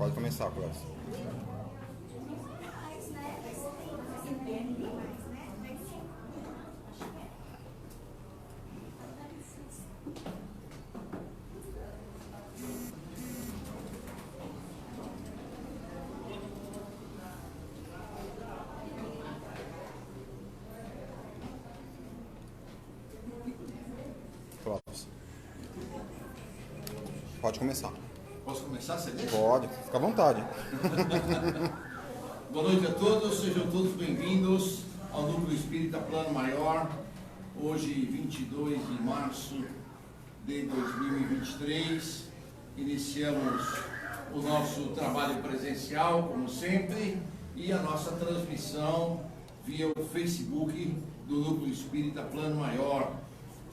Pode começar, Cláudio. Pode começar. Posso começar, CD? Pode, fica à vontade. Boa noite a todos, sejam todos bem-vindos ao Núcleo Espírita Plano Maior. Hoje, 22 de março de 2023, iniciamos o nosso trabalho presencial, como sempre, e a nossa transmissão via o Facebook do Núcleo Espírita Plano Maior.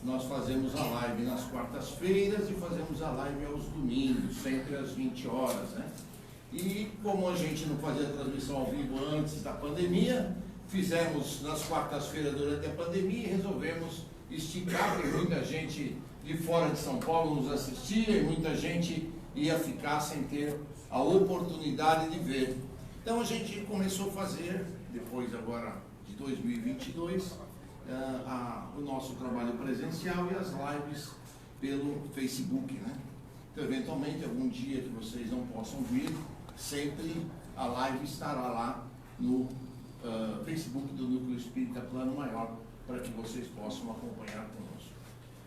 Nós fazemos a live nas quartas-feiras e fazemos a live aos domingos, sempre às 20 horas, né? E como a gente não fazia transmissão ao vivo antes da pandemia, fizemos nas quartas-feiras durante a pandemia e resolvemos esticar, porque muita gente de fora de São Paulo nos assistia e muita gente ia ficar sem ter a oportunidade de ver. Então a gente começou a fazer, depois agora de 2022, o nosso trabalho presencial e as lives pelo Facebook, né? Então, eventualmente, algum dia que vocês não possam vir, sempre a live estará lá no Facebook do Núcleo Espírita Plano Maior, para que vocês possam acompanhar conosco.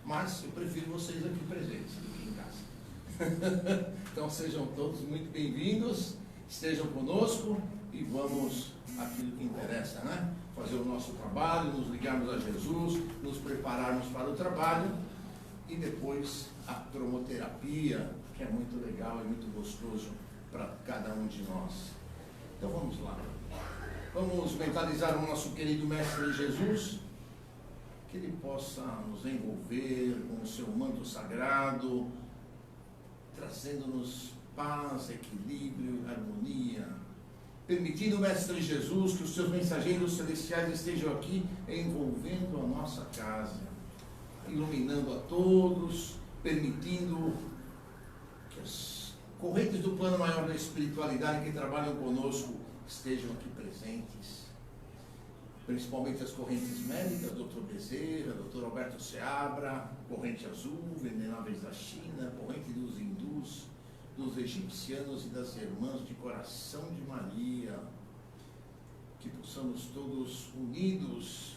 Mas eu prefiro vocês aqui presentes do que em casa. Então, sejam todos muito bem-vindos, estejam conosco e vamos àquilo que interessa, né? Fazer o nosso trabalho, nos ligarmos a Jesus, nos prepararmos para o trabalho e depois a cromoterapia, que é muito legal e muito gostoso para cada um de nós. Então vamos lá. Vamos mentalizar o nosso querido Mestre Jesus, que ele possa nos envolver com o seu manto sagrado, trazendo-nos paz, equilíbrio, harmonia, permitindo, Mestre Jesus, que os seus mensageiros celestiais estejam aqui envolvendo a nossa casa, iluminando a todos, permitindo que as correntes do plano maior da espiritualidade que trabalham conosco estejam aqui presentes, principalmente as correntes médicas, Dr. Bezerra, Dr. Alberto Seabra, corrente azul, veneráveis da China, corrente dos hindus, dos egipcianos e das irmãs de coração de Maria, que possamos todos unidos,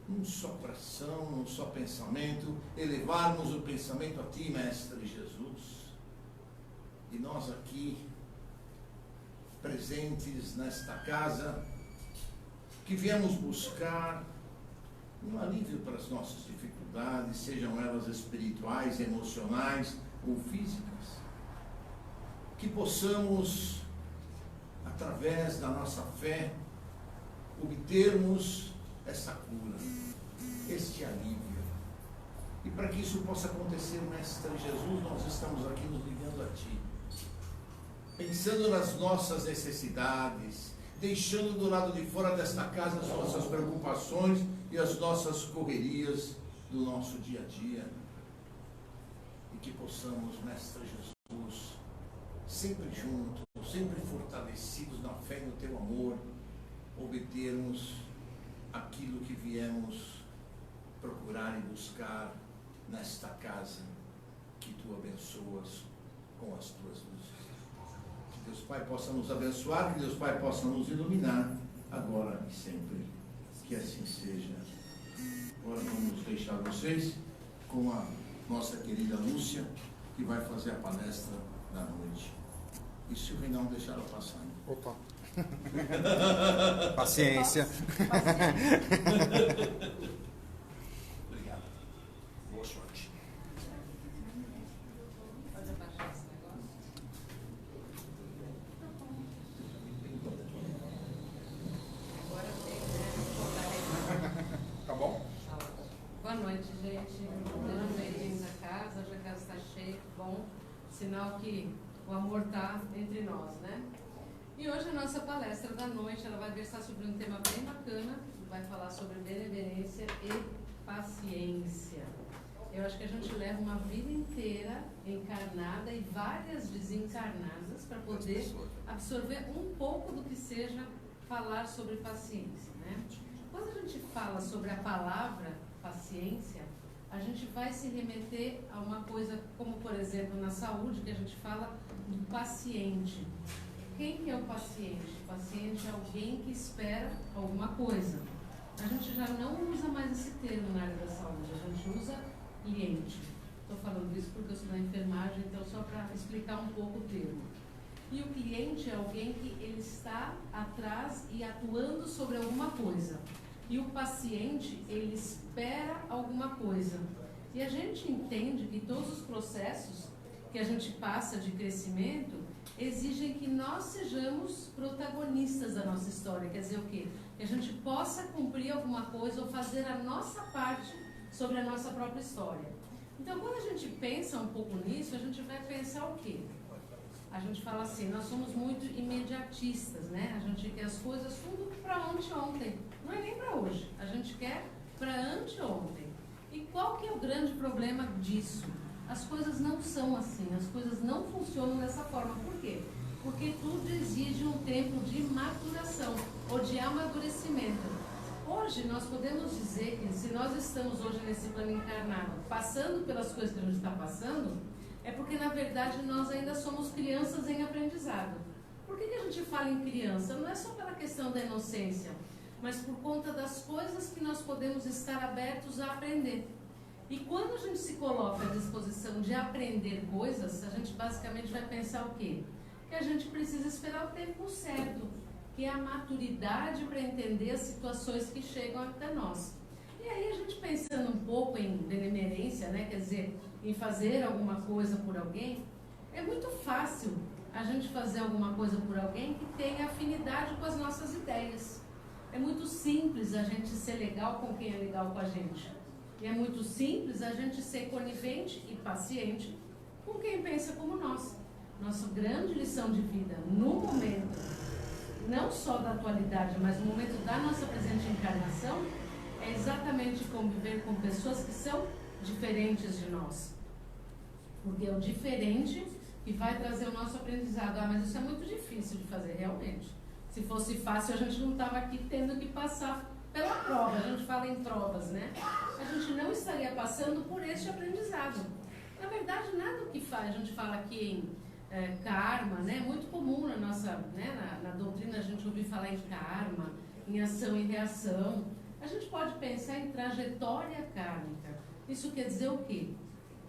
num só coração, num só pensamento, elevarmos o pensamento a Ti, Mestre Jesus, e nós aqui, presentes nesta casa, que viemos buscar um alívio para as nossas dificuldades, sejam elas espirituais, emocionais ou físicas, que possamos, através da nossa fé, obtermos essa cura, este alívio. E para que isso possa acontecer, Mestre Jesus, nós estamos aqui nos ligando a Ti, pensando nas nossas necessidades, deixando do lado de fora desta casa as nossas preocupações e as nossas correrias do nosso dia a dia. E que possamos, Mestre Jesus, sempre juntos, sempre fortalecidos na fé e no Teu amor, obtermos aquilo que viemos procurar e buscar nesta casa que Tu abençoas com as Tuas luzes. Que Deus Pai possa nos abençoar, que Deus Pai possa nos iluminar, agora e sempre. Que assim seja. Agora vamos deixar vocês com a nossa querida Lúcia, que vai fazer a palestra da noite. E se o Reinaldo deixar ela passar? Opa! Paciência. Obrigado. Boa sorte. Pode abaixar esse negócio? Agora tem, né? Tá bom? Boa noite, gente. Sejam bem-vindos à casa. Hoje a casa está cheia, bom. Sinal que o amor está entre nós, né? E hoje a nossa palestra da noite, ela vai versar sobre um tema bem bacana, vai falar sobre benevolência e paciência. Eu acho que a gente leva uma vida inteira encarnada e várias desencarnadas para poder absorver um pouco do que seja falar sobre paciência, né? Quando a gente fala sobre a palavra paciência, a gente vai se remeter a uma coisa como, por exemplo, na saúde, que a gente fala do paciente. Quem que é o paciente? O paciente é alguém que espera alguma coisa. A gente já não usa mais esse termo na área da saúde, a gente usa cliente. Estou falando isso porque eu sou da enfermagem, então só para explicar um pouco o termo. E o cliente é alguém que ele está atrás e atuando sobre alguma coisa. E o paciente, ele espera alguma coisa. E a gente entende que todos os processos que a gente passa de crescimento exigem que nós sejamos protagonistas da nossa história. Quer dizer o quê? Que a gente possa cumprir alguma coisa ou fazer a nossa parte sobre a nossa própria história. Então, quando a gente pensa um pouco nisso, a gente vai pensar o quê? A gente fala assim, nós somos muito imediatistas, né? A gente quer as coisas tudo para ontem. Não é nem para hoje. A gente quer para anteontem. E qual que é o grande problema disso? As coisas não são assim, as coisas não funcionam dessa forma. Por quê? Porque tudo exige um tempo de maturação ou de amadurecimento. Hoje nós podemos dizer que se nós estamos hoje nesse plano encarnado, passando pelas coisas que a gente está passando, é porque na verdade nós ainda somos crianças em aprendizado. Por que a gente fala em criança? Não é só pela questão da inocência, mas por conta das coisas que nós podemos estar abertos a aprender. E quando a gente se coloca à disposição de aprender coisas, a gente basicamente vai pensar o quê? Que a gente precisa esperar o tempo certo, que é a maturidade para entender as situações que chegam até nós. E aí a gente pensando um pouco em benemerência, né? Quer dizer, em fazer alguma coisa por alguém, é muito fácil a gente fazer alguma coisa por alguém que tenha afinidade com as nossas ideias. É muito simples a gente ser legal com quem é legal com a gente. E é muito simples a gente ser conivente e paciente com quem pensa como nós. Nossa grande lição de vida no momento, não só da atualidade, mas no momento da nossa presente encarnação, é exatamente conviver com pessoas que são diferentes de nós. Porque é o diferente que vai trazer o nosso aprendizado. Ah, mas isso é muito difícil de fazer, realmente. Se fosse fácil, a gente não estava aqui tendo que passar pela prova. A gente fala em provas, né? A gente não estaria passando por este aprendizado. Na verdade, nada que faz. A gente fala aqui em karma, né? É muito comum na nossa, né? Na doutrina a gente ouve falar em karma, em ação e reação. A gente pode pensar em trajetória kármica. Isso quer dizer o quê?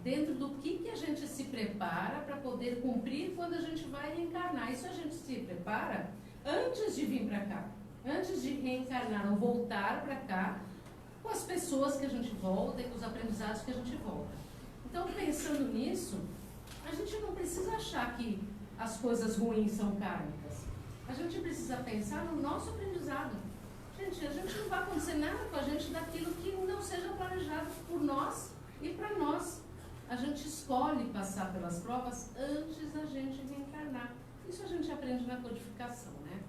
Dentro do que a gente se prepara para poder cumprir quando a gente vai reencarnar. Isso a gente se prepara antes de vir para cá, antes de reencarnar ou voltar para cá, com as pessoas que a gente volta e com os aprendizados que a gente volta. Então, pensando nisso, a gente não precisa achar que as coisas ruins são kármicas. A gente precisa pensar no nosso aprendizado. Gente, a gente não vai acontecer nada com a gente daquilo que não seja planejado por nós e para nós. A gente escolhe passar pelas provas antes da gente reencarnar. Isso a gente aprende na codificação, né?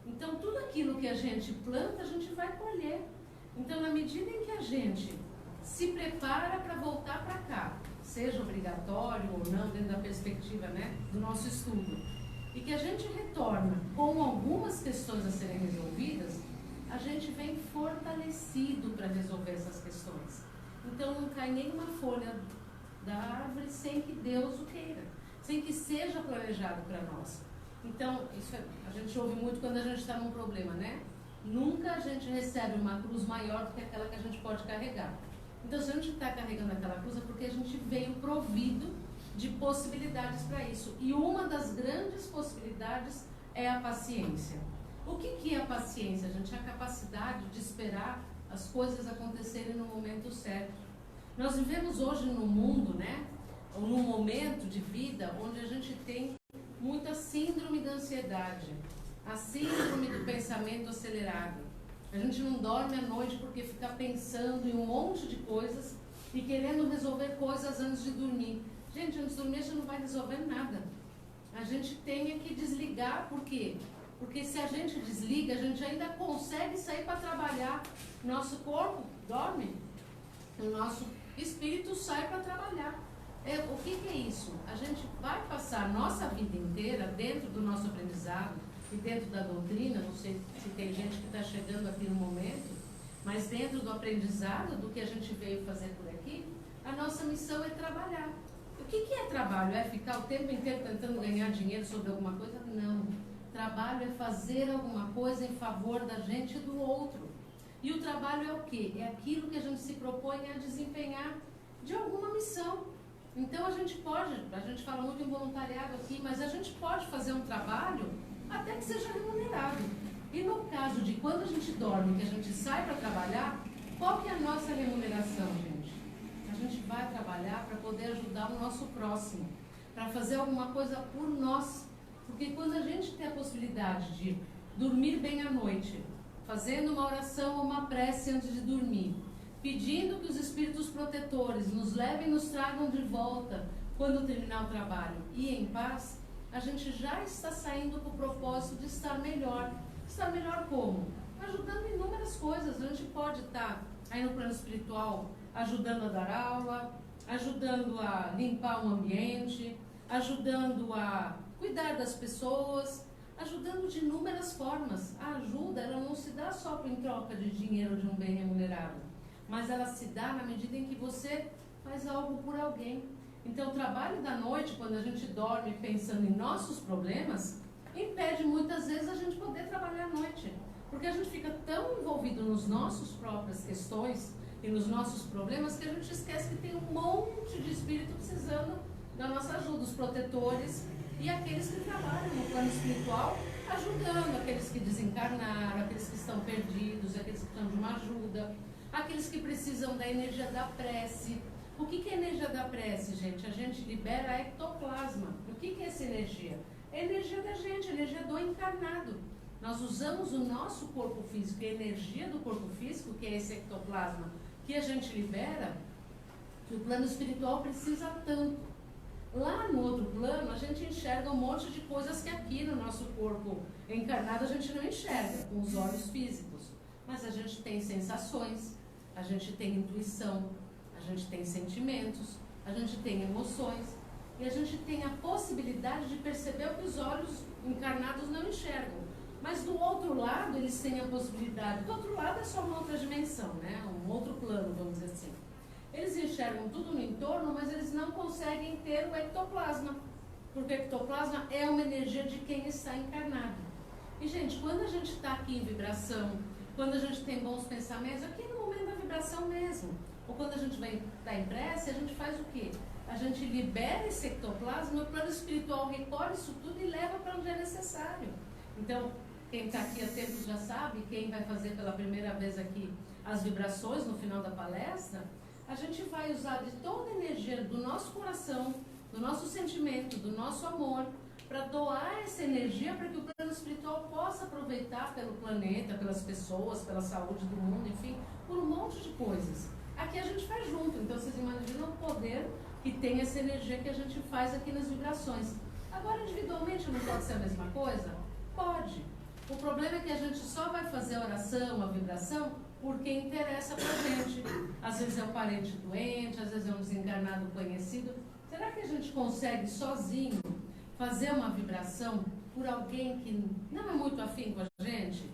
Então, tudo aquilo que a gente planta, a gente vai colher. Então, na medida em que a gente se prepara para voltar para cá, seja obrigatório ou não, dentro da perspectiva, né, do nosso estudo, e que a gente retorna com algumas questões a serem resolvidas, a gente vem fortalecido para resolver essas questões. Então, não cai nenhuma folha da árvore sem que Deus o queira, sem que seja planejado para nós. Então, isso a gente ouve muito quando a gente está num problema, né? Nunca a gente recebe uma cruz maior do que aquela que a gente pode carregar. Então, se a gente está carregando aquela cruz é porque a gente veio provido de possibilidades para isso. E uma das grandes possibilidades é a paciência. O que é a paciência, gente? É a capacidade de esperar as coisas acontecerem no momento certo. Nós vivemos hoje num mundo, né? Ou num momento de vida onde a gente tem muita síndrome da ansiedade, a síndrome do pensamento acelerado. A gente não dorme à noite porque fica pensando em um monte de coisas e querendo resolver coisas antes de dormir. Gente, antes de dormir a gente não vai resolver nada. A gente tem que desligar, por quê? Porque se a gente desliga, a gente ainda consegue sair para trabalhar. Nosso corpo dorme, o nosso espírito sai para trabalhar. O que é isso? A gente vai passar a nossa vida inteira dentro do nosso aprendizado e dentro da doutrina, não sei se tem gente que está chegando aqui no momento, mas dentro do aprendizado, do que a gente veio fazer por aqui, a nossa missão é trabalhar. O que é trabalho? É ficar o tempo inteiro tentando ganhar dinheiro sobre alguma coisa? Não. Trabalho é fazer alguma coisa em favor da gente e do outro. E o trabalho é o quê? É aquilo que a gente se propõe a desempenhar de alguma missão. Então a gente fala muito em voluntariado aqui, mas a gente pode fazer um trabalho até que seja remunerado. E no caso de quando a gente dorme, que a gente sai para trabalhar, qual que é a nossa remuneração, gente? A gente vai trabalhar para poder ajudar o nosso próximo, para fazer alguma coisa por nós. Porque quando a gente tem a possibilidade de dormir bem à noite, fazendo uma oração ou uma prece antes de dormir, pedindo que os espíritos protetores nos levem e nos tragam de volta quando terminar o trabalho e em paz, a gente já está saindo com o propósito de estar melhor. Estar melhor como? Ajudando em inúmeras coisas. A gente pode estar aí no plano espiritual ajudando a dar aula, ajudando a limpar o ambiente, ajudando a cuidar das pessoas, ajudando de inúmeras formas. A ajuda, ela não se dá só em troca de dinheiro de um bem remunerado, mas ela se dá na medida em que você faz algo por alguém. Então o trabalho da noite, quando a gente dorme pensando em nossos problemas, impede muitas vezes a gente poder trabalhar à noite, porque a gente fica tão envolvido nos nossos próprias questões e nos nossos problemas que a gente esquece que tem um monte de espírito precisando da nossa ajuda, os protetores e aqueles que trabalham no plano espiritual, ajudando aqueles que desencarnaram, aqueles que estão perdidos, aqueles que precisam de uma ajuda, aqueles que precisam da energia da prece. O que é a energia da prece, gente? A gente libera a ectoplasma. O que é essa energia? É a energia da gente, a energia do encarnado. Nós usamos o nosso corpo físico e a energia do corpo físico, que é esse ectoplasma, que a gente libera, que o plano espiritual precisa tanto. Lá no outro plano, a gente enxerga um monte de coisas que aqui no nosso corpo encarnado a gente não enxerga com os olhos físicos. Mas a gente tem sensações, a gente tem intuição, a gente tem sentimentos, a gente tem emoções e a gente tem a possibilidade de perceber o que os olhos encarnados não enxergam. Mas do outro lado, eles têm a possibilidade. Do outro lado é só uma outra dimensão, né? Um outro plano, vamos dizer assim. Eles enxergam tudo no entorno, mas eles não conseguem ter o ectoplasma. Porque o ectoplasma é uma energia de quem está encarnado. E, gente, quando a gente está aqui em vibração, quando a gente tem bons pensamentos, aqui no momento da vibração mesmo, ou quando a gente vai dar em prece, a gente faz o quê? A gente libera esse ectoplasma, o plano espiritual recolhe isso tudo e leva para onde é necessário. Então, quem está aqui há tempos já sabe, quem vai fazer pela primeira vez aqui as vibrações no final da palestra, a gente vai usar de toda a energia do nosso coração, do nosso sentimento, do nosso amor, para doar essa energia para que o plano espiritual possa aproveitar pelo planeta, pelas pessoas, pela saúde do mundo, enfim, por um monte de coisas. Aqui a gente faz junto, então vocês imaginam o poder que tem essa energia que a gente faz aqui nas vibrações. Agora, individualmente, não pode ser a mesma coisa? Pode. O problema é que a gente só vai fazer a oração, a vibração, porque interessa pra gente. Às vezes é um parente doente, às vezes é um desencarnado conhecido. Será que a gente consegue sozinho fazer uma vibração por alguém que não é muito afim com a gente?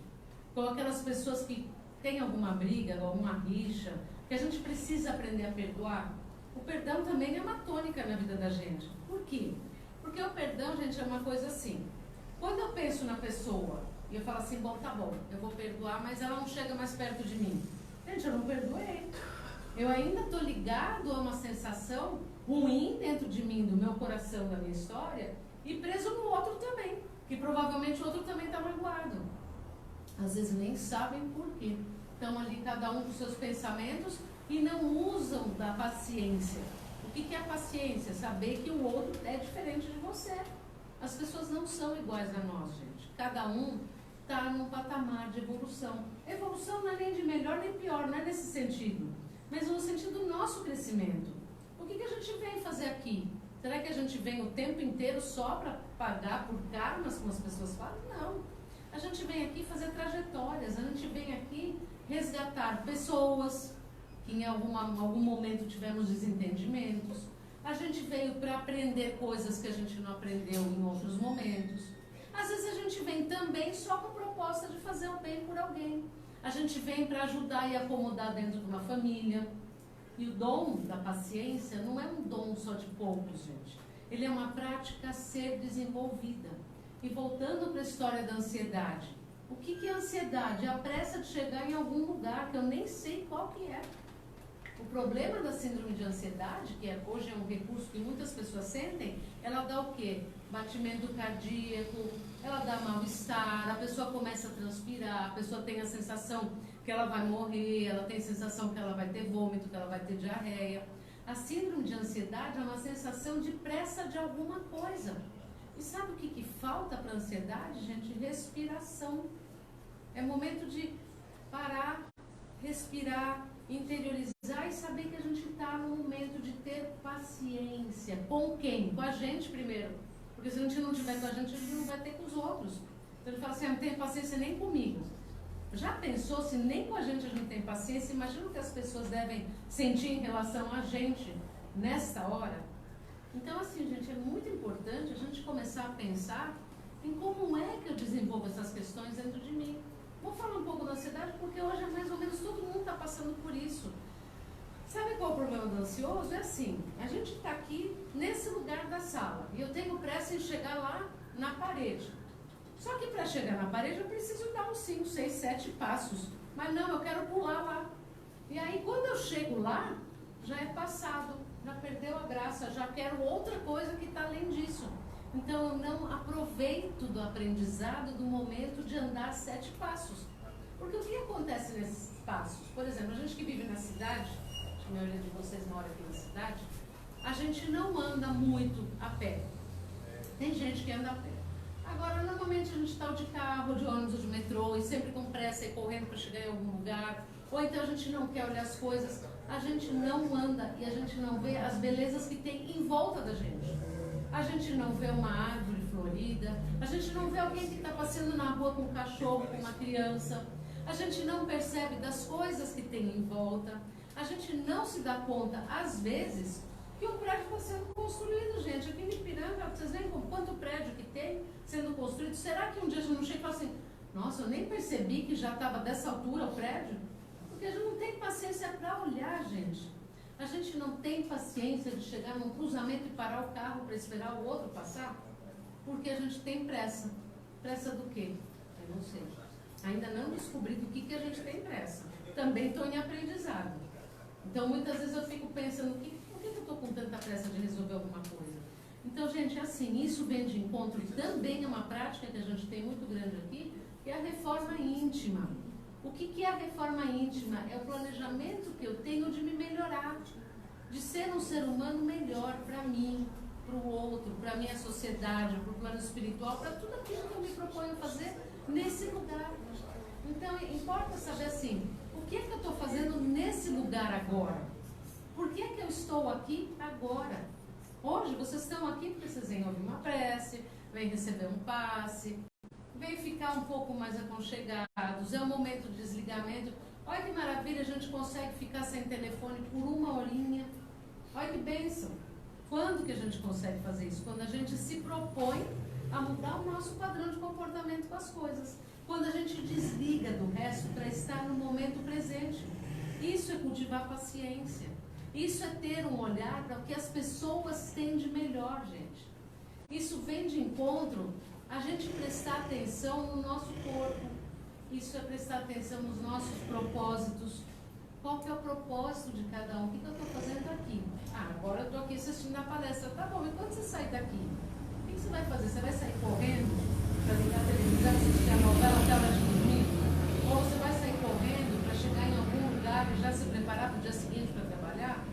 Com aquelas pessoas que têm alguma briga, alguma rixa, que a gente precisa aprender a perdoar? O perdão também é uma tônica na vida da gente. Por quê? Porque o perdão, gente, é uma coisa assim. Quando eu penso na pessoa e eu falo assim, bom, tá bom, eu vou perdoar, mas ela não chega mais perto de mim. Gente, eu não perdoei. Eu ainda estou ligado a uma sensação ruim dentro de mim, do meu coração, da minha história, e preso no outro também, que provavelmente o outro também está magoado. Às vezes nem sabem por quê. Estão ali cada um com seus pensamentos e não usam da paciência. O que é a paciência? Saber que o outro é diferente de você. As pessoas não são iguais a nós, gente. Cada um está num patamar de evolução. Evolução não é nem de melhor nem pior, não é nesse sentido, mas no sentido do nosso crescimento. O que a gente vem fazer aqui? Será que a gente vem o tempo inteiro só para pagar por karmas, como as pessoas falam? Não. A gente vem aqui fazer trajetórias, a gente vem aqui resgatar pessoas, que em algum momento tivemos desentendimentos. A gente veio para aprender coisas que a gente não aprendeu em outros momentos. Às vezes a gente vem também só com a proposta de fazer o bem por alguém. A gente vem para ajudar e acomodar dentro de uma família. E o dom da paciência não é um dom só de poucos, gente. Ele é uma prática a ser desenvolvida. E voltando para a história da ansiedade. O que é ansiedade? É a pressa de chegar em algum lugar que eu nem sei qual que é. O problema da síndrome de ansiedade, que hoje é um recurso que muitas pessoas sentem, ela dá o quê? Batimento cardíaco, ela dá mal-estar, a pessoa começa a transpirar, a pessoa tem a sensação que ela vai morrer, ela tem a sensação que ela vai ter vômito, que ela vai ter diarreia. A síndrome de ansiedade é uma sensação de pressa de alguma coisa. E sabe o que falta para a ansiedade, gente? Respiração. É momento de parar, respirar, interiorizar e saber que a gente está no momento de ter paciência. Com quem? Com a gente primeiro. Porque se a gente não tiver com a gente não vai ter com os outros. Então ele fala assim, não tem paciência nem comigo. Já pensou se nem com a gente tem paciência? Imagina o que as pessoas devem sentir em relação a gente nesta hora. Então assim, gente, é muito importante a gente começar a pensar em como é que eu desenvolvo essas questões dentro de mim. Vou falar um pouco da ansiedade porque hoje é mais ou menos todo mundo está passando por isso. Sabe qual é o problema do ansioso? É assim, a gente está aqui nesse lugar da sala e eu tenho pressa em chegar lá na parede. Só que para chegar na parede eu preciso dar uns 5, 6, 7 passos. Mas não, eu quero pular lá. E aí quando eu chego lá, já é passado, já perdeu a graça, já quero outra coisa que está além disso. Então eu não aproveito do aprendizado do momento de andar 7 passos. Porque o que acontece nesses passos? Por exemplo, a gente que vive na cidade, a maioria de vocês mora aqui na cidade, a gente não anda muito a pé. Tem gente que anda a pé. Agora, normalmente a gente está de carro, de ônibus, de metrô, e sempre com pressa e correndo para chegar em algum lugar. Ou então a gente não quer olhar as coisas, a gente não anda e a gente não vê as belezas que tem em volta da gente. A gente não vê uma árvore florida, a gente não vê alguém que está passeando na rua com um cachorro, com uma criança. A gente não percebe das coisas que tem em volta. A gente não se dá conta, às vezes, que o prédio está sendo construído, gente. Aqui em Ipiranga, vocês veem quanto prédio que tem sendo construído. Será que um dia a gente não chega e fala assim, nossa, eu nem percebi que já estava dessa altura o prédio? Porque a gente não tem paciência para olhar, gente. A gente não tem paciência de chegar num cruzamento e parar o carro para esperar o outro passar, porque a gente tem pressa. Pressa do quê? Eu não sei. Ainda não descobri do que a gente tem pressa. Também estou em aprendizado. Então, muitas vezes eu fico pensando, por que eu estou com tanta pressa de resolver alguma coisa? Então, gente, assim, isso vem de encontro também é uma prática que a gente tem muito grande aqui, que é a reforma íntima. O que é a reforma íntima? É o planejamento que eu tenho de me melhorar, de ser um ser humano melhor para mim, para o outro, para a minha sociedade, para o plano espiritual, para tudo aquilo que eu me proponho fazer nesse lugar. Então, importa saber assim, o que é que eu estou fazendo nesse lugar agora? Por que é que eu estou aqui agora? Hoje, vocês estão aqui porque vocês vêm ouvir uma prece, vêm receber um passe, vem ficar um pouco mais aconchegados, é um momento de desligamento. Olha que maravilha, a gente consegue ficar sem telefone por uma horinha. Olha que bênção. Quando que a gente consegue fazer isso? Quando a gente se propõe a mudar o nosso padrão de comportamento com as coisas. Quando a gente desliga do resto para estar no momento presente. Isso é cultivar paciência. Isso é ter um olhar para o que as pessoas têm de melhor, gente. Isso vem de encontro a gente prestar atenção no nosso corpo. Isso é prestar atenção nos nossos propósitos. Qual que é o propósito de cada um? O que eu estou fazendo aqui? Agora eu estou aqui assistindo a palestra. Tá bom, e quando você sair daqui? O que você vai fazer? Você vai sair correndo para ligar a televisão, assistir a novela até a hora de dormir? Ou você vai sair correndo para chegar em algum lugar e já se preparar para o dia seguinte para trabalhar?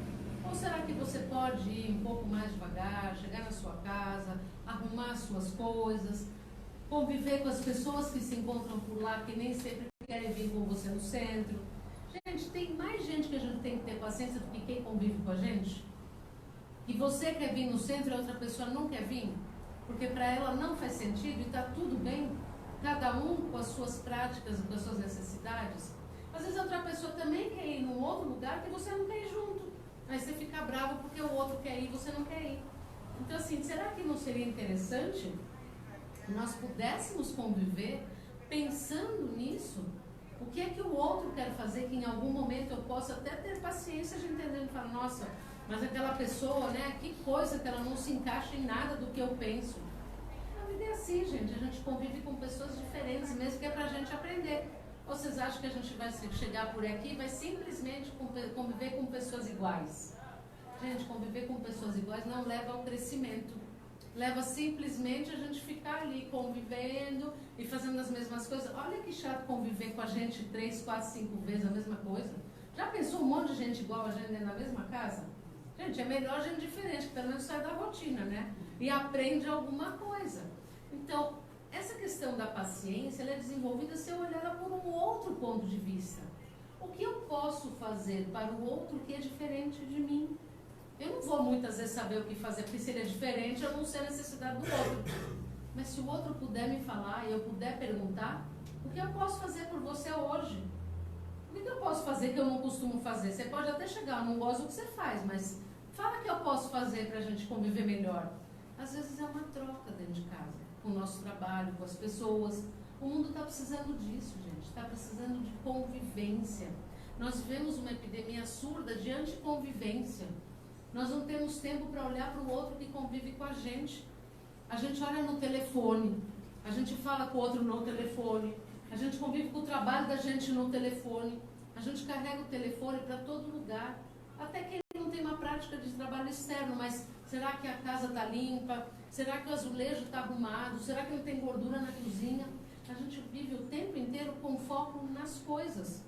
Ou será que você pode ir um pouco mais devagar, chegar na sua casa, arrumar as suas coisas, conviver com as pessoas que se encontram por lá, que nem sempre querem vir com você no centro? Gente, tem mais gente que a gente tem que ter paciência do que quem convive com a gente? E você quer vir no centro e a outra pessoa não quer vir? Porque para ela não faz sentido e está tudo bem, cada um com as suas práticas e com as suas necessidades. Às vezes a outra pessoa também quer ir num outro lugar que você não quer ir junto. Aí você fica bravo porque o outro quer ir e você não quer ir. Então, assim, será que não seria interessante que nós pudéssemos conviver pensando nisso? O que é que o outro quer fazer que em algum momento eu possa até ter paciência de entender e falar, nossa, mas aquela pessoa, né, que coisa que ela não se encaixa em nada do que eu penso. A vida é assim, gente, a gente convive com pessoas diferentes, mesmo que é pra gente aprender. Ou vocês acham que a gente vai chegar por aqui e vai simplesmente conviver com pessoas iguais? Gente, conviver com pessoas iguais não leva ao crescimento. Leva simplesmente a gente ficar ali convivendo e fazendo as mesmas coisas. Olha que chato conviver com a gente 3, 4, 5 vezes a mesma coisa. Já pensou um monte de gente igual a gente na mesma casa? Gente, é melhor gente diferente, que pelo menos sai da rotina, né? E aprende alguma coisa. Então, essa questão da paciência, ela é desenvolvida se eu olhar ela por um outro ponto de vista. O que eu posso fazer para o outro que é diferente de mim? Eu não vou muitas vezes saber o que fazer, porque se ele é diferente, eu não sei a necessidade do outro. Mas se o outro puder me falar e eu puder perguntar, o que eu posso fazer por você hoje? O que eu posso fazer que eu não costumo fazer? Você pode até chegar, eu não gosto do que você faz, mas fala que eu posso fazer para a gente conviver melhor. Às vezes é uma troca dentro de casa, com o nosso trabalho, com as pessoas. O mundo está precisando disso, gente. Está precisando de convivência. Nós vivemos uma epidemia surda de anticonvivência. Nós não temos tempo para olhar para o outro que convive com a gente. A gente olha no telefone, a gente fala com o outro no telefone, a gente convive com o trabalho da gente no telefone, a gente carrega o telefone para todo lugar. Até que ele não tem uma prática de trabalho externo, mas será que a casa está limpa? Será que o azulejo está arrumado? Será que não tem gordura na cozinha? A gente vive o tempo inteiro com foco nas coisas.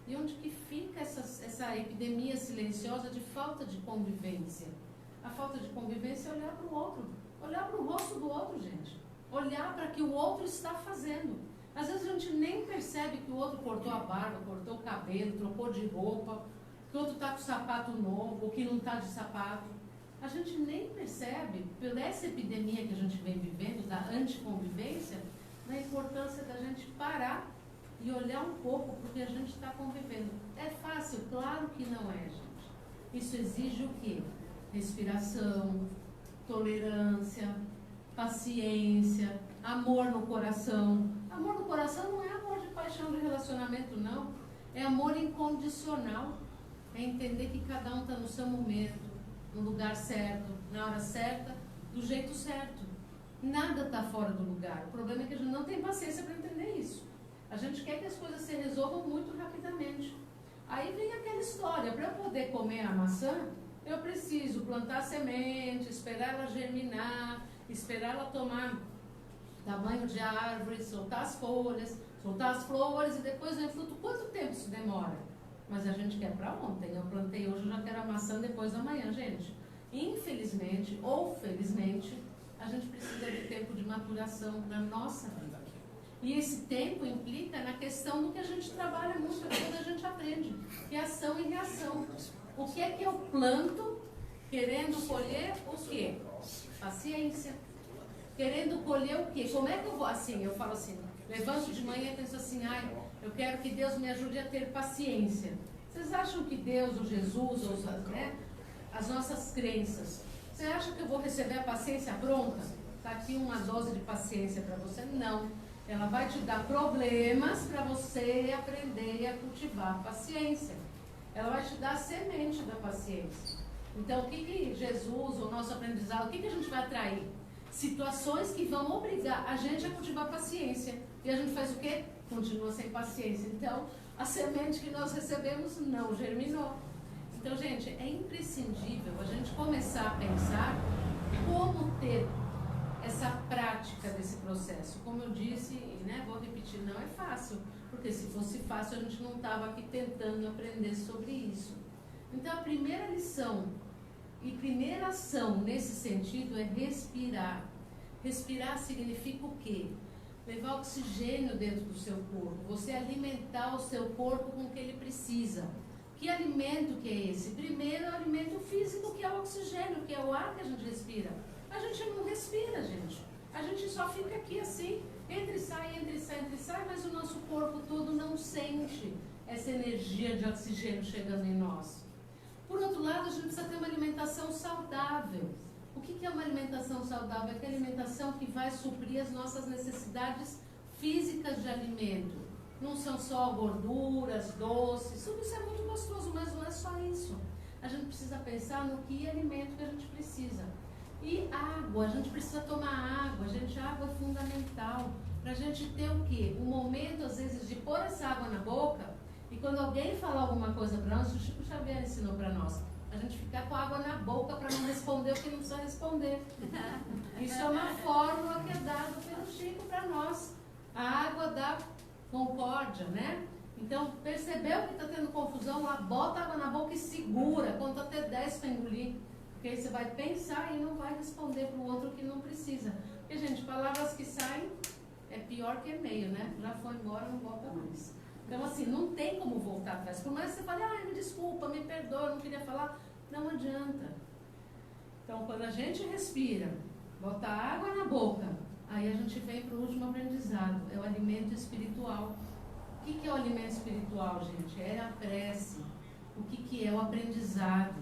E onde que fica essa epidemia silenciosa de falta de convivência? A falta de convivência é olhar para o outro, olhar para o rosto do outro, gente. Olhar para o que o outro está fazendo. Às vezes a gente nem percebe que o outro cortou a barba, cortou o cabelo, trocou de roupa, que o outro está com sapato novo, ou que não está de sapato. A gente nem percebe, por essa epidemia que a gente vem vivendo, da anticonvivência, da importância da gente parar e olhar um pouco para o que a gente está convivendo. É fácil? Claro que não é, gente. Isso exige o quê? Respiração, tolerância, paciência, amor no coração. Amor no coração não é amor de paixão de relacionamento, não. É amor incondicional. É entender que cada um está no seu momento, no lugar certo, na hora certa, do jeito certo. Nada está fora do lugar. O problema é que a gente não tem paciência para entender isso. A gente quer que as coisas se resolvam muito rapidamente. Aí vem aquela história, para eu poder comer a maçã, eu preciso plantar semente, esperar ela germinar, esperar ela tomar tamanho de árvore, soltar as folhas, soltar as flores e depois vem fruto. Quanto tempo isso demora? Mas a gente quer para ontem. Eu plantei hoje, eu já quero a maçã depois da manhã, gente. Infelizmente ou felizmente, a gente precisa de tempo de maturação na nossa vida. E esse tempo implica na questão do que a gente trabalha muito, quando a gente aprende, que é ação e reação. O que é que eu planto, querendo colher o quê? Paciência. Querendo colher o quê? Como é que eu vou? Assim, eu falo assim, levanto de manhã e penso assim, eu quero que Deus me ajude a ter paciência. Vocês acham que Deus, ou Jesus, ou as nossas crenças, você acha que eu vou receber a paciência pronta? Está aqui uma dose de paciência para você? Não. Ela vai te dar problemas para você aprender a cultivar a paciência. Ela vai te dar a semente da paciência. Então, o que Jesus, o nosso aprendizado, o que a gente vai atrair? Situações que vão obrigar a gente a cultivar paciência. E a gente faz o quê? Continua sem paciência. Então, a semente que nós recebemos não germinou. Então, gente, é imprescindível a gente começar a pensar como ter essa prática desse processo. Como eu disse, né, vou repetir, não é fácil, porque se fosse fácil a gente não estava aqui tentando aprender sobre isso. Então a primeira lição e primeira ação nesse sentido é respirar. Respirar significa o quê? Levar oxigênio dentro do seu corpo, você alimentar o seu corpo com o que ele precisa. Que alimento que é esse? Primeiro é o alimento físico, que é o oxigênio, que é o ar que a gente respira. A gente não respira, gente. A gente só fica aqui assim, entra e sai, mas o nosso corpo todo não sente essa energia de oxigênio chegando em nós. Por outro lado, a gente precisa ter uma alimentação saudável. O que é uma alimentação saudável? É aquela alimentação que vai suprir as nossas necessidades físicas de alimento. Não são só gorduras, doces, tudo isso é muito gostoso, mas não é só isso. A gente precisa pensar no que alimento que a gente precisa. E água, a gente precisa tomar água, a água é fundamental. Para a gente ter o quê? Um momento, às vezes, de pôr essa água na boca, e quando alguém falar alguma coisa para nós, o Chico Xavier ensinou para nós, a gente ficar com a água na boca para não responder o que não precisa responder. Isso é uma fórmula que é dada pelo Chico para nós. A água da concórdia, né? Então, percebeu que está tendo confusão, lá bota a água na boca e segura, conta até 10 para engolir. Porque aí você vai pensar e não vai responder para o outro que não precisa. Porque, gente, palavras que saem é pior que e-mail, né? Já foi embora, não volta mais. Então, assim, não tem como voltar atrás. Por mais que você fale, me desculpa, me perdoa, não queria falar, não adianta. Então, quando a gente respira, bota água na boca, aí a gente vem para o último aprendizado, é o alimento espiritual. O que é o alimento espiritual, gente? É a prece. O que é o aprendizado?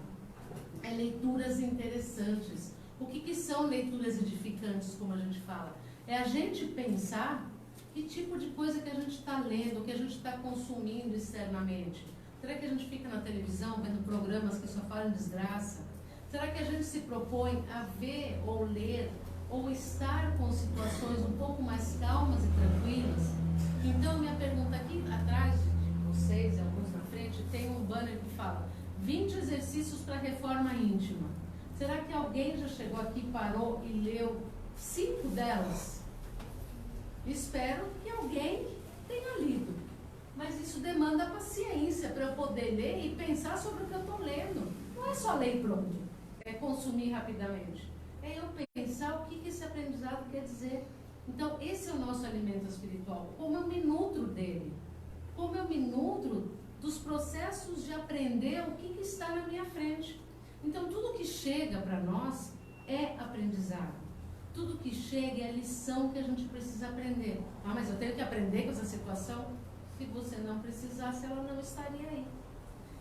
É leituras interessantes. O que são leituras edificantes, como a gente fala? É a gente pensar que tipo de coisa que a gente está lendo, que a gente está consumindo externamente. Será que a gente fica na televisão vendo programas que só falam desgraça? Será que a gente se propõe a ver ou ler ou estar com situações um pouco mais calmas e tranquilas? Então, minha pergunta aqui atrás de vocês, e alguns na frente, tem um banner que fala 20 exercícios para reforma íntima. Será que alguém já chegou aqui, parou e leu 5 delas? Espero que alguém tenha lido. Mas isso demanda paciência para eu poder ler e pensar sobre o que eu estou lendo. Não é só ler e pronto. É consumir rapidamente. É eu pensar o que esse aprendizado quer dizer. Então, esse é o nosso alimento espiritual. Como eu me nutro dele. Como eu me nutro dos processos de aprender o que está na minha frente. Então, tudo que chega para nós é aprendizado. Tudo que chega é a lição que a gente precisa aprender. Mas eu tenho que aprender com essa situação? Se você não precisasse, ela não estaria aí.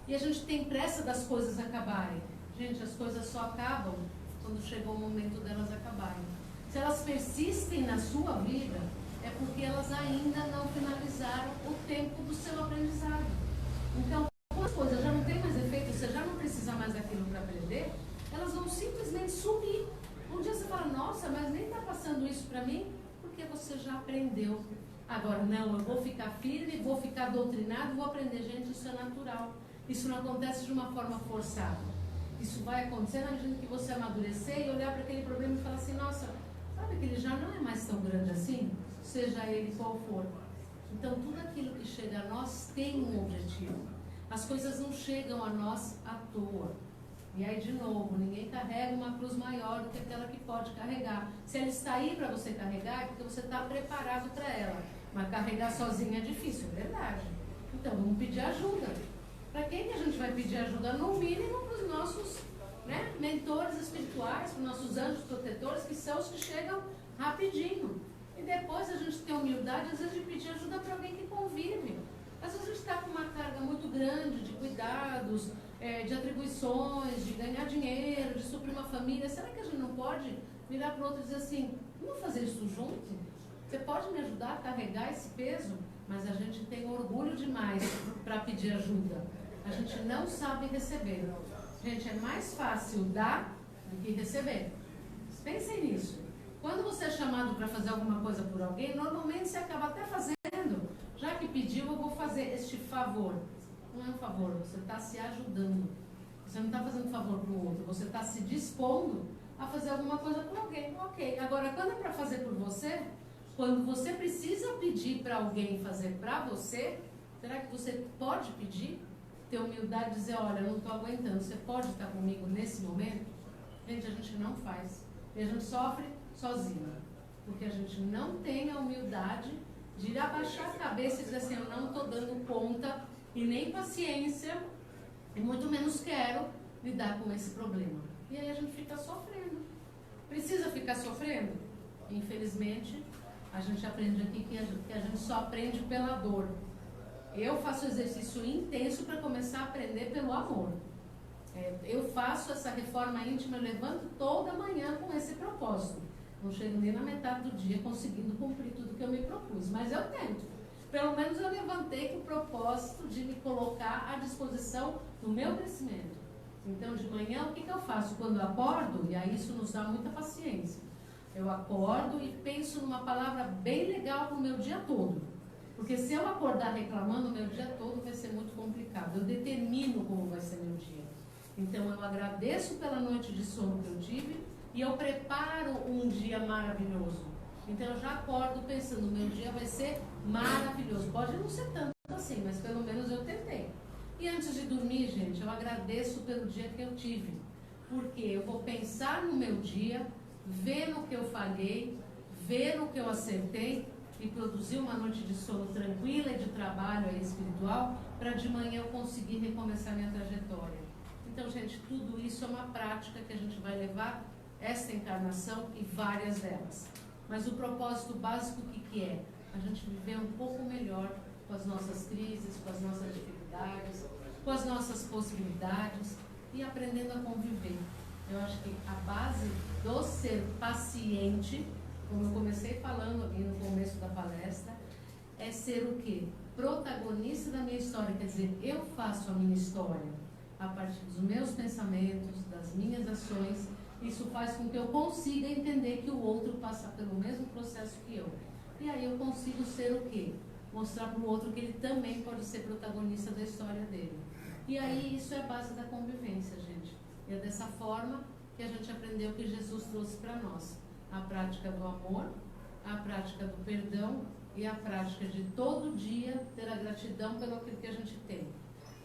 E a gente tem pressa das coisas acabarem. Gente, as coisas só acabam quando chegou o momento delas acabarem. Se elas persistem na sua vida, é porque elas ainda não finalizaram o tempo do seu aprendizado. Então, quando as coisas já não têm mais efeito, você já não precisa mais daquilo para aprender, elas vão simplesmente sumir. Um dia você fala, nossa, mas nem está passando isso para mim, porque você já aprendeu. Agora, não, eu vou ficar firme, vou ficar doutrinado, vou aprender. Gente, isso é natural. Isso não acontece de uma forma forçada. Isso vai acontecer na medida que você amadurecer e olhar para aquele problema e falar assim, nossa, sabe que ele já não é mais tão grande assim? Seja ele qual for. Então, tudo aquilo que chega a nós tem um objetivo. As coisas não chegam a nós à toa. E aí, de novo, ninguém carrega uma cruz maior do que aquela que pode carregar. Se ela está aí para você carregar, é porque você está preparado para ela. Mas carregar sozinha é difícil, é verdade. Então, vamos pedir ajuda. Para quem que a gente vai pedir ajuda? No mínimo para os nossos mentores espirituais, para os nossos anjos protetores, que são os que chegam rapidinho. E depois a gente tem humildade, às vezes, de pedir ajuda para alguém que convive. Às vezes a gente está com uma carga muito grande de cuidados, de atribuições, de ganhar dinheiro, de suprir uma família. Será que a gente não pode virar para o outro e dizer assim, vamos fazer isso junto? Você pode me ajudar a carregar esse peso? Mas a gente tem orgulho demais para pedir ajuda. A gente não sabe receber. Gente, é mais fácil dar do que receber. Pensem nisso. Quando você é chamado para fazer alguma coisa por alguém, normalmente você acaba até fazendo. Já que pediu, eu vou fazer este favor. Não é um favor, você está se ajudando. Você não está fazendo favor para o outro, você está se dispondo a fazer alguma coisa por alguém. Ok, agora quando é para fazer por você, quando você precisa pedir para alguém fazer para você, será que você pode pedir? Ter humildade e dizer, olha, eu não estou aguentando, você pode estar comigo nesse momento? Gente, a gente não faz. E a gente sofre sozinho. Porque a gente não tem a humildade de ir abaixar a cabeça e dizer assim, eu não estou dando conta e nem paciência, e muito menos quero lidar com esse problema. E aí a gente fica sofrendo. Precisa ficar sofrendo? Infelizmente, a gente aprende aqui que a gente só aprende pela dor. Eu faço exercício intenso para começar a aprender pelo amor. Eu faço essa reforma íntima, eu levanto toda manhã com esse propósito. Não chego nem na metade do dia conseguindo cumprir tudo que eu me propus, mas eu tento. Pelo menos eu levantei com o propósito de me colocar à disposição do meu crescimento. Então, de manhã, o que eu faço? Quando eu acordo, e aí isso nos dá muita paciência, eu acordo e penso numa palavra bem legal para o meu dia todo. Porque se eu acordar reclamando o meu dia todo, vai ser muito complicado. Eu determino como vai ser meu dia. Então, eu agradeço pela noite de sono que eu tive e eu preparo um dia maravilhoso. Então, eu já acordo pensando, meu dia vai ser maravilhoso. Pode não ser tanto assim, mas pelo menos eu tentei. E antes de dormir, gente, eu agradeço pelo dia que eu tive. Porque eu vou pensar no meu dia, ver no que eu falhei, ver no que eu acertei e produzir uma noite de sono tranquila e de trabalho aí espiritual para de manhã eu conseguir recomeçar minha trajetória. Então, gente, tudo isso é uma prática que a gente vai levar esta encarnação e várias delas. Mas o propósito básico, o que é? A gente viver um pouco melhor com as nossas crises, com as nossas dificuldades, com as nossas possibilidades e aprendendo a conviver. Eu acho que a base do ser paciente, como eu comecei falando aqui no começo da palestra, é ser o quê? Protagonista da minha história. Quer dizer, eu faço a minha história a partir dos meus pensamentos, das minhas ações. Isso faz com que eu consiga entender que o outro passa pelo mesmo processo que eu. E aí eu consigo ser o quê? Mostrar para o outro que ele também pode ser protagonista da história dele. E aí isso é a base da convivência, gente. E é dessa forma que a gente aprendeu que Jesus trouxe para nós. A prática do amor, a prática do perdão e a prática de todo dia ter a gratidão pelo aquilo que a gente tem.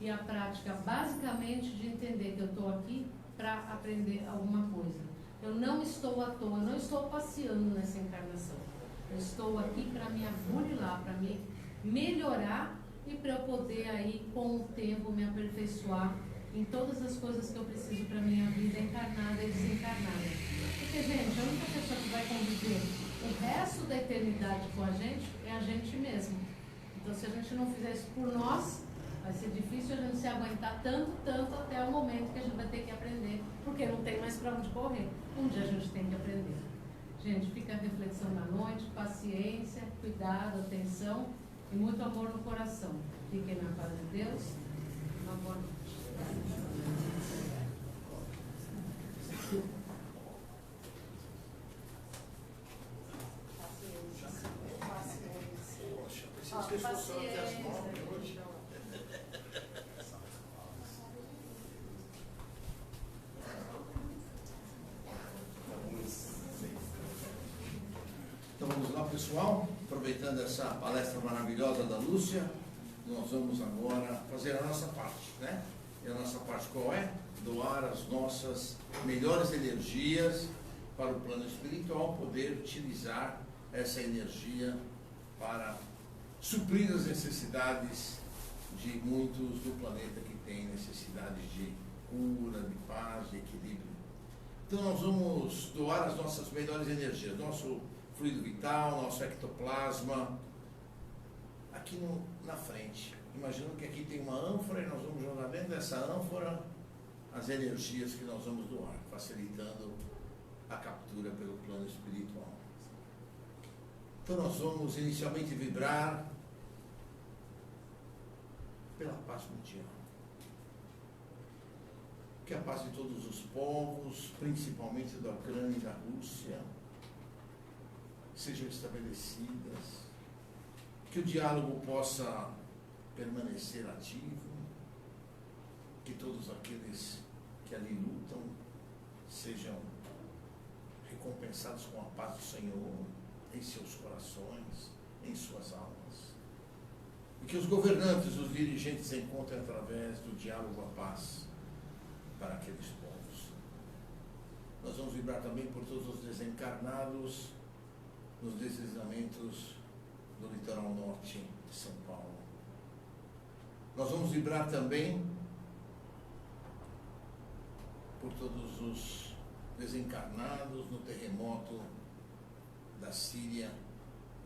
E a prática basicamente de entender que eu estou aqui para aprender alguma coisa. Eu não estou à toa, eu não estou passeando nessa encarnação. Eu estou aqui para me avunilar, para me melhorar e para eu poder aí, com o tempo, me aperfeiçoar em todas as coisas que eu preciso para a minha vida encarnada e desencarnada. Porque, gente, a única pessoa que vai conviver o resto da eternidade com a gente é a gente mesmo. Então, se a gente não fizer isso por nós, vai ser difícil a gente se aguentar tanto até o momento que a gente vai ter que aprender, porque não tem mais para onde correr. Um dia a gente tem que aprender. Gente, fica a reflexão da noite, paciência, cuidado, atenção e muito amor no coração. Fiquem na paz de Deus. Uma boa noite. Então vamos lá, pessoal, aproveitando essa palestra maravilhosa da Lúcia, nós vamos agora fazer a nossa parte, né? E a nossa parte qual é? Doar as nossas melhores energias para o plano espiritual, poder utilizar essa energia para suprir as necessidades de muitos do planeta que tem necessidades de cura, de paz, de equilíbrio. Então nós vamos doar as nossas melhores energias, nosso fluido vital, nosso ectoplasma, aqui na frente. Imagina que aqui tem uma ânfora e nós vamos jogar dentro dessa ânfora as energias que nós vamos doar, facilitando a captura pelo plano espiritual. Então nós vamos inicialmente vibrar pela paz mundial. Que a paz de todos os povos, principalmente da Ucrânia e da Rússia, sejam estabelecidas, que o diálogo possa permanecer ativo, que todos aqueles que ali lutam sejam recompensados com a paz do Senhor em seus corações, em suas almas, e que os governantes, os dirigentes encontrem através do diálogo a paz para aqueles povos. Nós vamos vibrar também por todos os desencarnados nos deslizamentos do litoral norte de São Paulo. Nós vamos vibrar também por todos os desencarnados no terremoto da Síria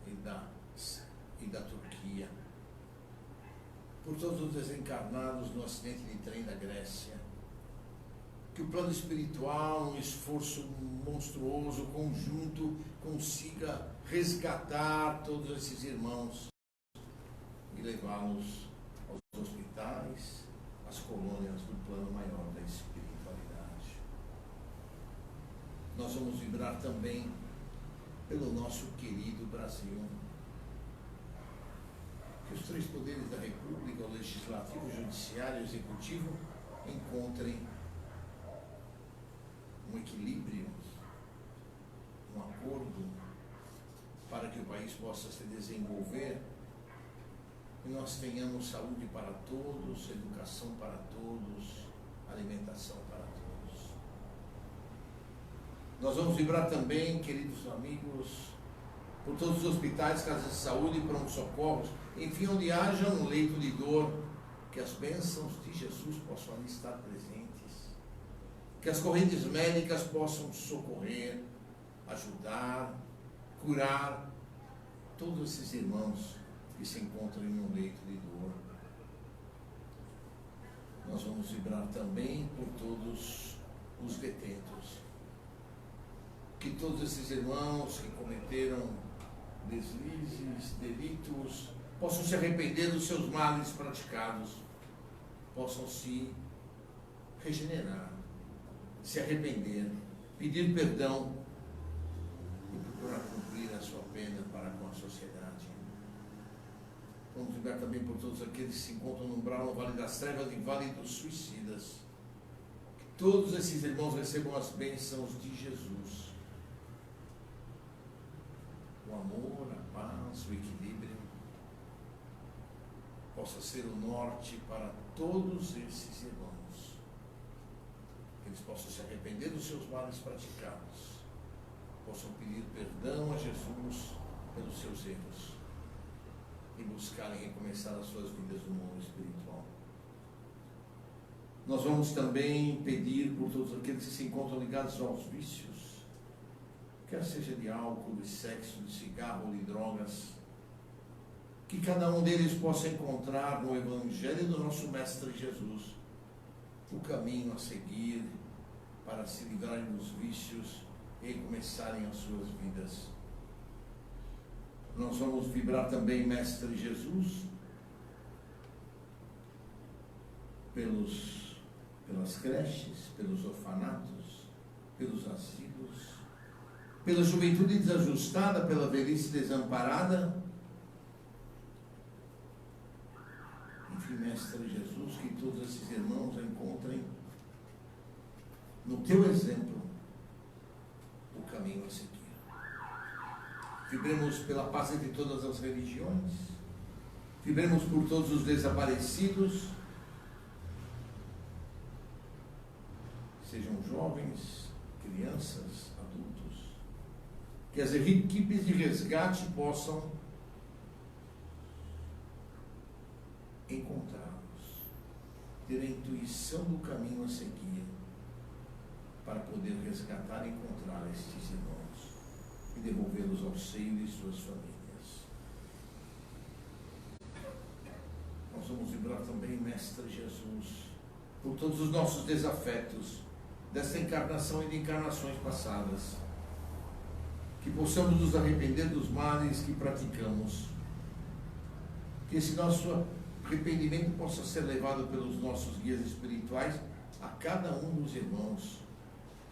e da Turquia. por todos os desencarnados no acidente de trem da Grécia. Que o plano espiritual, um esforço monstruoso, conjunto, consiga resgatar todos esses irmãos e levá-los aos hospitais, às colônias do plano maior da espiritualidade. Nós vamos vibrar também pelo nosso querido Brasil. Que os três poderes da República, o Legislativo, o Judiciário e o Executivo, encontrem um equilíbrio, um acordo para que o país possa se desenvolver e nós tenhamos saúde para todos, educação para todos, alimentação para todos. Nós vamos vibrar também, queridos amigos, por todos os hospitais, casas de saúde, pronto-socorros, enfim, onde haja um leito de dor, que as bênçãos de Jesus possam ali estar presentes, que as correntes médicas possam socorrer, ajudar, curar todos esses irmãos que se encontram em um leito de dor. Nós vamos vibrar também por todos os detentos, que todos esses irmãos que cometeram deslizes, delitos, possam se arrepender dos seus males praticados, possam se regenerar, se arrepender, pedir perdão e procurar cumprir a sua pena para com a sociedade. Vamos vibrar também por todos aqueles que se encontram no umbral, no Vale das Trevas e Vale dos Suicidas. Que todos esses irmãos recebam as bênçãos de Jesus. O amor, a paz, o equilíbrio possa ser o norte para todos esses irmãos. Que eles possam se arrepender dos seus males praticados, possam pedir perdão a Jesus pelos seus erros e buscarem recomeçar as suas vidas no mundo espiritual. Nós vamos também pedir por todos aqueles que se encontram ligados aos vícios, quer seja de álcool, de sexo, de cigarro ou de drogas, que cada um deles possa encontrar no Evangelho do nosso Mestre Jesus o caminho a seguir para se livrarem dos vícios e começarem as suas vidas. Nós vamos vibrar também, Mestre Jesus, pelas creches, pelos orfanatos, pelos asilos, pela juventude desajustada, pela velhice desamparada. Enfim, Mestre Jesus, que todos esses irmãos encontrem no teu exemplo o caminho a seguir. Vibremos pela paz entre todas as religiões, vibremos por todos os desaparecidos, sejam jovens, crianças, adultos, que as equipes de resgate possam encontrá-los, ter a intuição do caminho a seguir, para poder resgatar e encontrar estes irmãos e devolvê-los ao seio de suas famílias. Nós vamos vibrar também, Mestre Jesus, por todos os nossos desafetos desta encarnação e de encarnações passadas, que possamos nos arrepender dos males que praticamos, que esse nosso arrependimento possa ser levado pelos nossos guias espirituais a cada um dos irmãos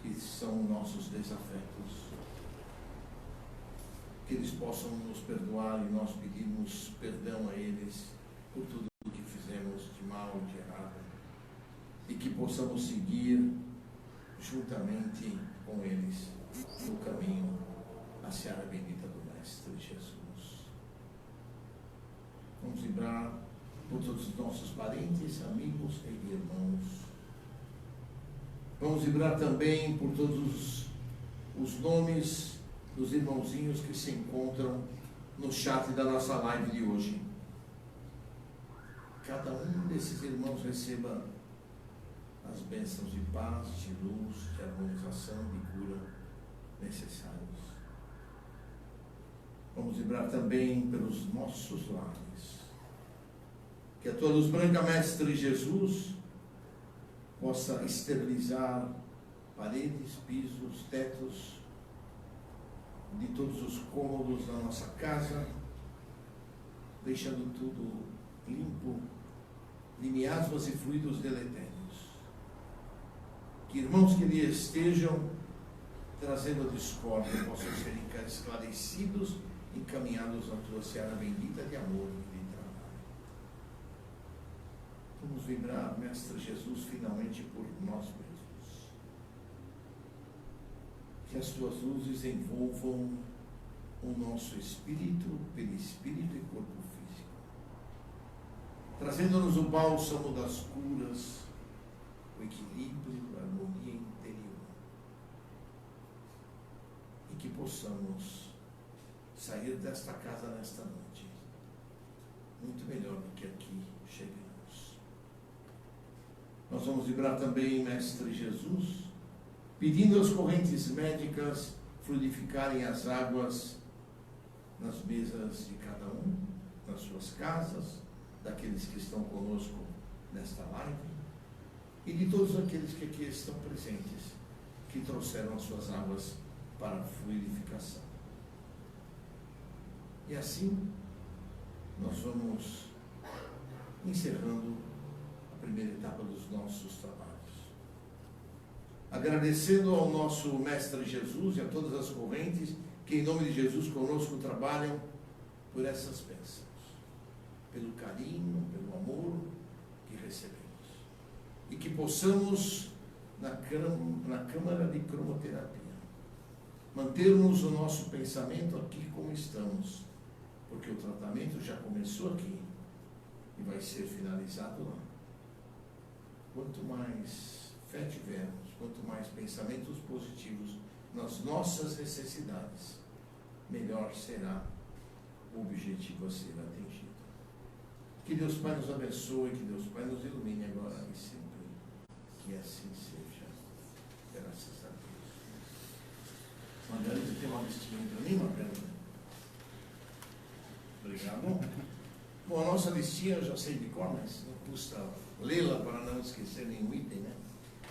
que são nossos desafetos, que eles possam nos perdoar e nós pedimos perdão a eles por tudo o que fizemos de mal e de errado, e que possamos seguir juntamente com eles no caminho à seara bendita do Mestre Jesus. Vamos vibrar por todos os nossos parentes, amigos e irmãos. Vamos vibrar também por todos os nomes dos irmãozinhos que se encontram no chat da nossa live de hoje. Cada um desses irmãos receba as bênçãos de paz, de luz, de harmonização, de cura necessários. Vamos vibrar também pelos nossos lares. Que a tua luz branca, Mestre Jesus, possa esterilizar paredes, pisos, tetos de todos os cômodos da nossa casa, deixando tudo limpo de miasmas e fluidos deletérios. Que irmãos que ali estejam trazendo a discórdia possam ser esclarecidos, encaminhados na tua seara bendita de amor e de trabalho. Vamos vibrar, Mestre Jesus, finalmente por nós mesmos. Que as tuas luzes envolvam o nosso espírito, perispírito e corpo físico, trazendo-nos o bálsamo das curas, o equilíbrio, a harmonia interior, e que possamos sair desta casa nesta noite muito melhor do que aqui chegamos. Nós vamos vibrar também, Mestre Jesus, pedindo às correntes médicas fluidificarem as águas nas mesas de cada um, nas suas casas, daqueles que estão conosco nesta live, e de todos aqueles que aqui estão presentes, que trouxeram as suas águas para a fluidificação. E assim, nós vamos encerrando a primeira etapa dos nossos trabalhos. Agradecendo ao nosso Mestre Jesus e a todas as correntes que, em nome de Jesus, conosco trabalham por essas bênçãos, pelo carinho, pelo amor que recebemos. E que possamos, na câmara de cromoterapia, mantermos o nosso pensamento aqui como estamos, porque o tratamento já começou aqui e vai ser finalizado lá. Quanto mais fé tivermos, quanto mais pensamentos positivos nas nossas necessidades, melhor será o objetivo a ser atingido. Que Deus Pai nos abençoe, que Deus Pai nos ilumine agora e sempre. Que assim seja. Graças a Deus. Margarida, tem uma listinha para mim, Margarida? Obrigado. Bom, a nossa listinha eu já sei de cor, mas não custa lê-la para não esquecer nenhum item, né?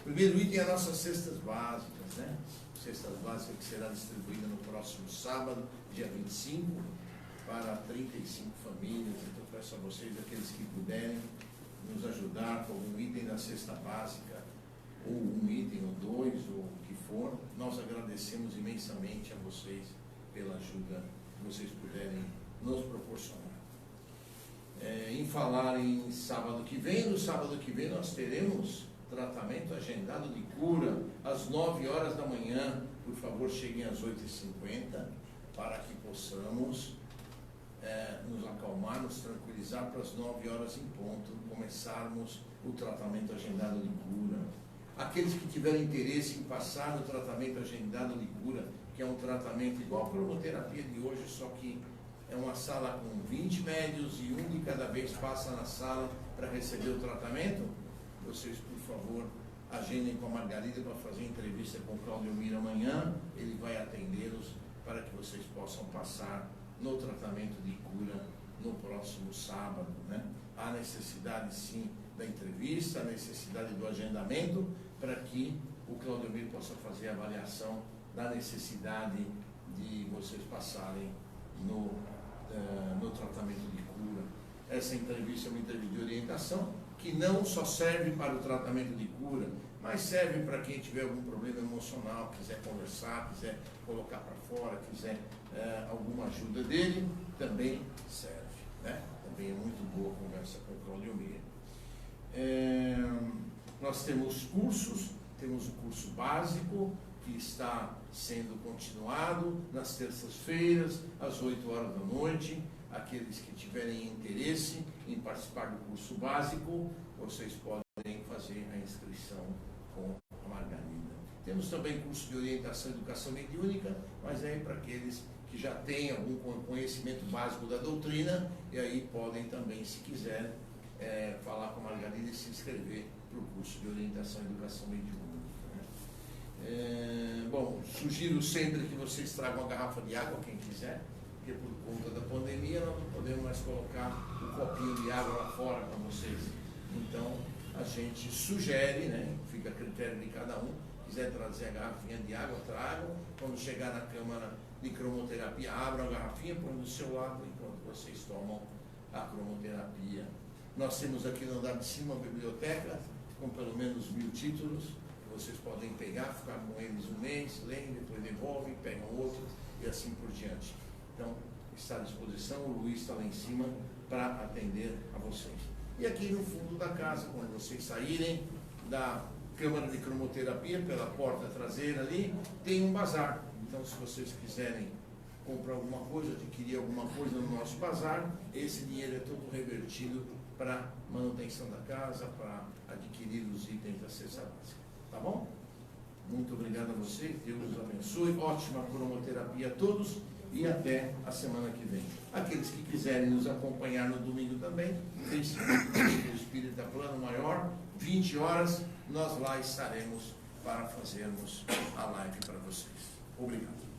O primeiro item é as nossas cestas básicas, né? Cestas básicas que será distribuída no próximo sábado, dia 25, para 35 famílias. Então, peço a vocês, aqueles que puderem, nos ajudar com um item da cesta básica, ou um item, ou dois, ou o que for. Nós agradecemos imensamente a vocês pela ajuda que vocês puderem nos proporcionar. Em falar em sábado que vem, no sábado que vem nós teremos tratamento agendado de cura às 9 horas da manhã. Por favor, cheguem às 8h50 para que possamos nos acalmar, nos tranquilizar para as 9 horas em ponto, começarmos o tratamento agendado de cura. Aqueles que tiverem interesse em passar no tratamento agendado de cura, que é um tratamento igual à cromoterapia de hoje, só que é uma sala com 20 médios e um de cada vez passa na sala para receber o tratamento, vocês, por favor, agendem com a Margarida para fazer entrevista com o Claudio Mira amanhã. Ele vai atendê-los para que vocês possam passar no tratamento de cura no próximo sábado, né? Há necessidade, sim, da entrevista, a necessidade do agendamento, para que o Claudio Mira possa fazer a avaliação da necessidade de vocês passarem no tratamento de cura. Essa entrevista é uma entrevista de orientação, que não só serve para o tratamento de cura, mas serve para quem tiver algum problema emocional, quiser conversar, quiser colocar para fora, quiser alguma ajuda dele, também serve, né? Também é muito boa a conversa com o Claudio Mira. Nós temos cursos, temos o curso básico, que está sendo continuado nas terças-feiras, às 8 horas da noite. Aqueles que tiverem interesse em participar do curso básico, vocês podem fazer a inscrição com a Margarida. Temos também curso de orientação e educação mediúnica, mas é para aqueles que já têm algum conhecimento básico da doutrina, e aí podem também, se quiser, falar com a Margarida e se inscrever para o curso de orientação e educação mediúnica. Bom, sugiro sempre que vocês tragam uma garrafa de água, quem quiser, porque por conta da pandemia nós não podemos mais colocar o copinho de água lá fora para vocês. Então, a gente sugere, né, fica a critério de cada um, quiser trazer a garrafinha de água, tragam. Quando chegar na câmara de cromoterapia, abram a garrafinha, põe do seu lado enquanto vocês tomam a cromoterapia. Nós temos aqui no andar de cima uma biblioteca com pelo menos 1000 títulos, que vocês podem pegar, ficar com eles um mês, leem, depois devolvem, pegam outro e assim por diante. Então, está à disposição, o Luiz está lá em cima para atender a vocês. E aqui no fundo da casa, quando vocês saírem da câmara de cromoterapia, pela porta traseira ali, tem um bazar. Então, se vocês quiserem comprar alguma coisa, adquirir alguma coisa no nosso bazar, esse dinheiro é todo revertido para manutenção da casa, para adquirir os itens da cesta básica. Tá bom? Muito obrigado a vocês, Deus os abençoe, ótima cromoterapia a todos e até a semana que vem. Aqueles que quiserem nos acompanhar no domingo também, Facebook do Espírita Plano Maior, 20 horas, nós lá estaremos para fazermos a live para vocês. Obrigado.